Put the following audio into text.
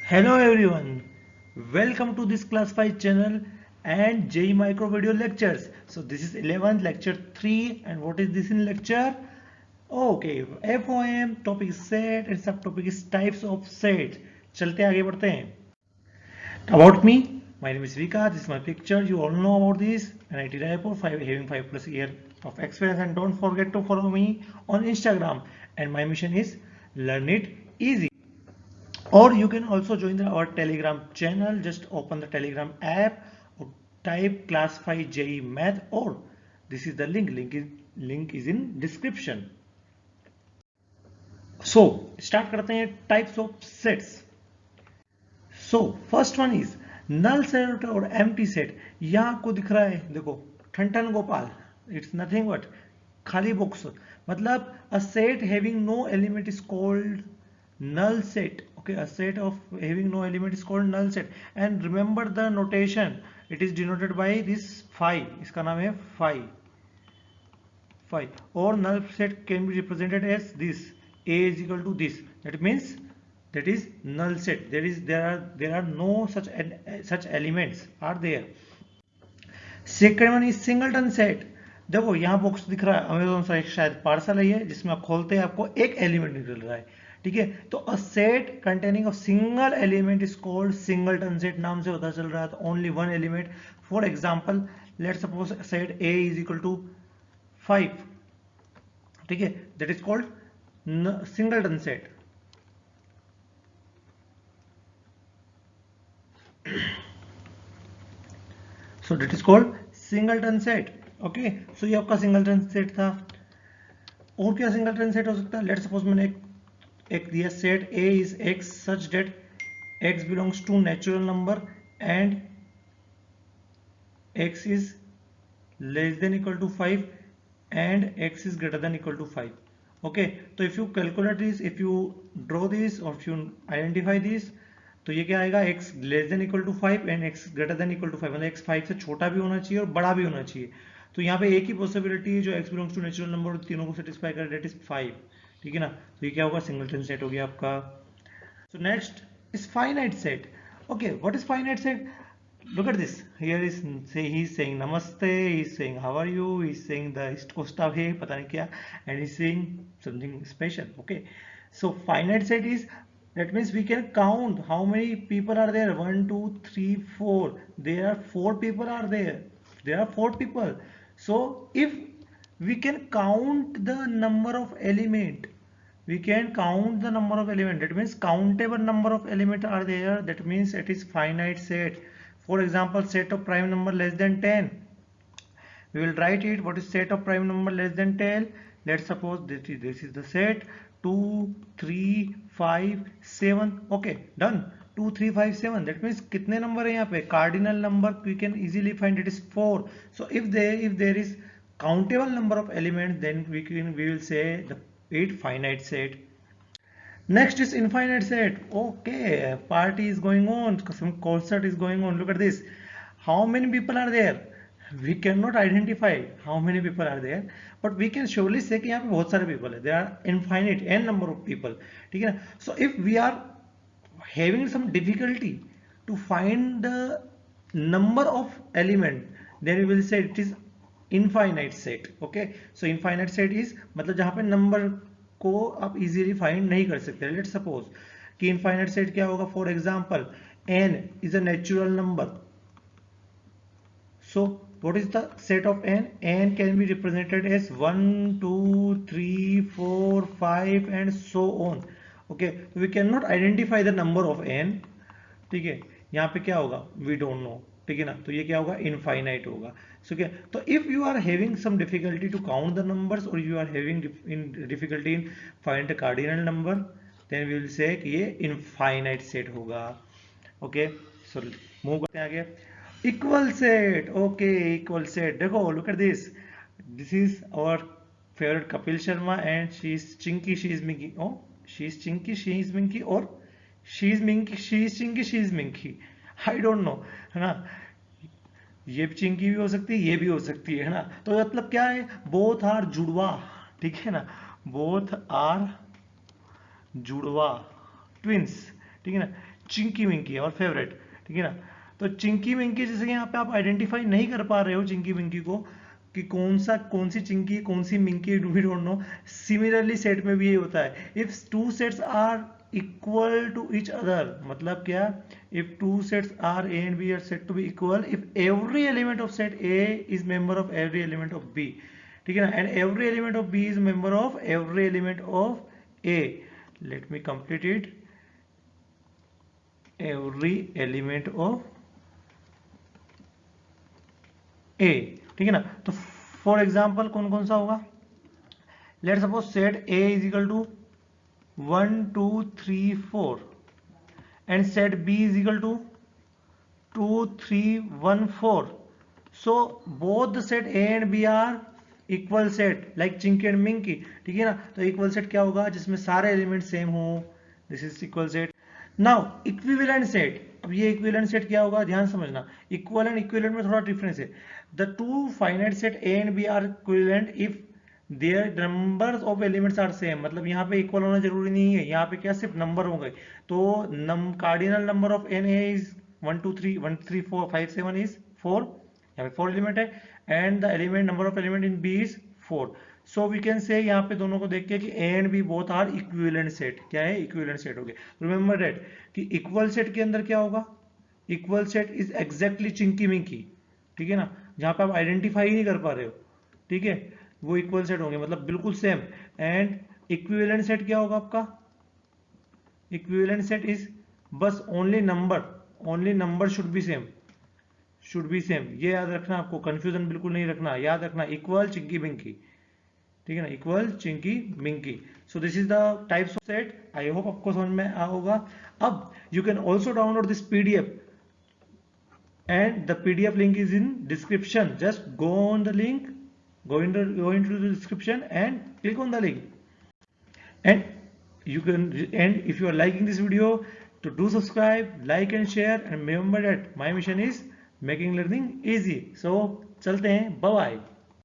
Hello everyone, welcome to this class 5 channel and JEE Micro video lectures. So this is 11th lecture 3 and what is this in lecture? Okay, FOM topic is set and subtopic is types of set. चलते आगे बढ़ते हैं. About me, my name is Vika, this is my picture, you all know about this, NIT Raipur, having 5+ year of experience, and don't forget to follow me on Instagram, and my mission is learn it easy. Or you can also join our Telegram channel, just open the Telegram app or type class 5 JEE math, or this is the link is in description. So start करते हैं types of sets. So first one is null set और empty set. यहाँ आपको दिख रहा है, देखो ठन गोपाल, it's nothing but खाली बॉक्स. मतलब a set having no element is called null set. Okay, a set of having no element is called null set. And remember the notation, it is denoted by this phi. इसका नाम है phi. Or null set can be represented as this, a is equal to this. That means that is null set. There are no such elements are there. Second one is singleton set. देखो यहाँ box दिख रहा है, Amazon से शायद parcel है ये, जिसमें आप खोलते हैं आपको एक एलिमेंट निकल रहा है. ठीक है, तो a set containing a single element is called singleton set. नाम से पता चल रहा है, तो only one element. For example let's suppose set a is equal to 5. ठीक है, that is called singleton set. So that is called singleton set. Okay, so ये आपका singleton set था. और क्या singleton set हो सकता है? Let's suppose मैंने एक दिया set A is x such that x belongs to natural number and x is less than equal to 5 and x is greater than equal to 5. Okay, so if you calculate this, if you draw this or if you identify this, तो ये क्या आएगा, x less than equal to 5 and x greater than equal to 5. मतलब x 5 से छोटा भी होना चाहिए और बड़ा भी होना चाहिए. तो यहाँ पे एक ही पॉसिबिलिटी है जो x belongs to natural number और तीनों को सेटिस्फाई करे, डेट इज 5. ठीक है ना, तो ये क्या होगा, सिंगलटन सेट हो गया आपका. So next is finite set. Okay, what is finite set? Look at this. Here is he's saying namaste, he's saying how are you, he's saying the east coast of hey पता नहीं क्या, and he's saying something special. Okay, so finite set is, that means we can count how many people are there. 1 2 3 4. There are 4 people are there. There are 4 people. So if we can count the number of element, we can count the number of element, that means countable number of element are there, that means it is finite set. For example, set of prime number less than 10, we will write it. What is set of prime number less than 10? Let's suppose this is the set 2 3 5 7. Okay, done. 2 3 5 7, that means कितने number है यहाँ पे, cardinal number we can easily find, it is 4. So if there is countable number of elements, then we will say the 8 finite set. Next is infinite set. Okay, party is going on, some concert is going on. Look at this. How many people are there? We cannot identify how many people are there, but we can surely say कि यहाँ पे बहुत सारे people है. There are infinite n number of people. ठीक है ना? So if we are having some difficulty to find the number of element, then we will say it is infinite set. Okay, so infinite set is मतलब जहाँ पे number को आप easily find नहीं कर सकते. लेट्स सपोज कि infinite set क्या होगा. For example n is a natural number. So what is the set of n? n can be represented as 1 2 3 4 5 and so on. Okay, we can not identify the number of n. ठीक है, यहाँ पे क्या होगा, we don't no. ठीक है ना, तो ये क्या होगा, इनफाइनाइट होगा. सो क्या, तो if you are having some difficulty to count the numbers और you are having difficulty in find the cardinal number, then we will say कि ये इनफाइनाइट सेट होगा. ओके, सो मूव करते हैं आगे. Equal set. Okay, equal set. देखो, look at this. This is our favourite Kapil Sharma and she is Chinki, she is Minki. Oh, she is Chinki, she is Minki, और she is Minki, she is Chinki, she is Minki. I don't know, है ना, ये चिंकी भी हो सकती है, ये भी हो सकती है ना. तो मतलब क्या है, बोथ आर जुड़वा. ठीक है ना, बोथ आर जुड़वा, ट्विंस. ठीक है ना, चिंकी मिंकी और फेवरेट, ठीक है ना। तो चिंकी मिंकी जैसे यहाँ पे आप आइडेंटिफाई नहीं कर पा रहे हो चिंकी मिंकी को कि कौन सी चिंकी कौन सी Minki, we don't know. Similarly set में भी ये होता है, if two sets are equal to each other, मतलब क्या, if two sets are A and B are said to be equal if every element of set A is member of every element of B, ठीक है ना, and every element of B is member of every element of A. Let me complete it, every element of ए, ठीक है ना। तो for example कौन कौन सा होगा, let suppose set A is equal to 1 2 3 4 and set B is equal to 2 3 1 4, so both the set A and B are equal set like Chinki and Minki, ठीक है ना। तो इक्वल सेट क्या होगा, जिसमें सारे एलिमेंट सेम हो, this is equal set. Now equivalent set, अब ये इक्विवेलेंट सेट क्या होगा, ध्यान समझना, इक्वल एंड इक्विवेलेंट में थोड़ा डिफरेंस है। The two finite set A and B are equivalent if their numbers of elements are same, मतलब यहाँ पे इक्वल होना जरूरी नहीं है, यहाँ पे क्या सिर्फ नंबर हो गए। तो cardinal number of n A is 1 2 3 1 3 4 5 7 is 4, यहाँ पे 4 एलिमेंट है, and the element number of element in B is 4। So we can say यहाँ पे दोनों को देख के कि A and B both are equivalent set, क्या है, इक्विवेलेंट सेट हो गए। रिमेंबर दैट कि इक्वल सेट के अंदर क्या होगा, equal set is exactly Chinki Minki, ठीक है ना, जहाँ पे आप आइडेंटिफाई नहीं कर पा रहे हो, ठीक है, वो इक्वल सेट होंगे, मतलब बिल्कुल सेम। एंड इक्विवेलेंट सेट क्या होगा आपका, इक्विवेलेंट सेट इज बस only number should be same, ये याद रखना, आपको कंफ्यूजन बिल्कुल नहीं रखना, याद रखना इक्वल चिंकी मिंकी, ठीक है ना, equal Chinki Minki. So this is the types of set, I hope आपको समझ में आ होगा। अब you can also download this PDF and the PDF link is in description, just go on the link, go into the description and click on the link, and you can, and if you are liking this video, to do subscribe, like and share, and remember that my mission is making learning easy. So चलते हैं, bye bye।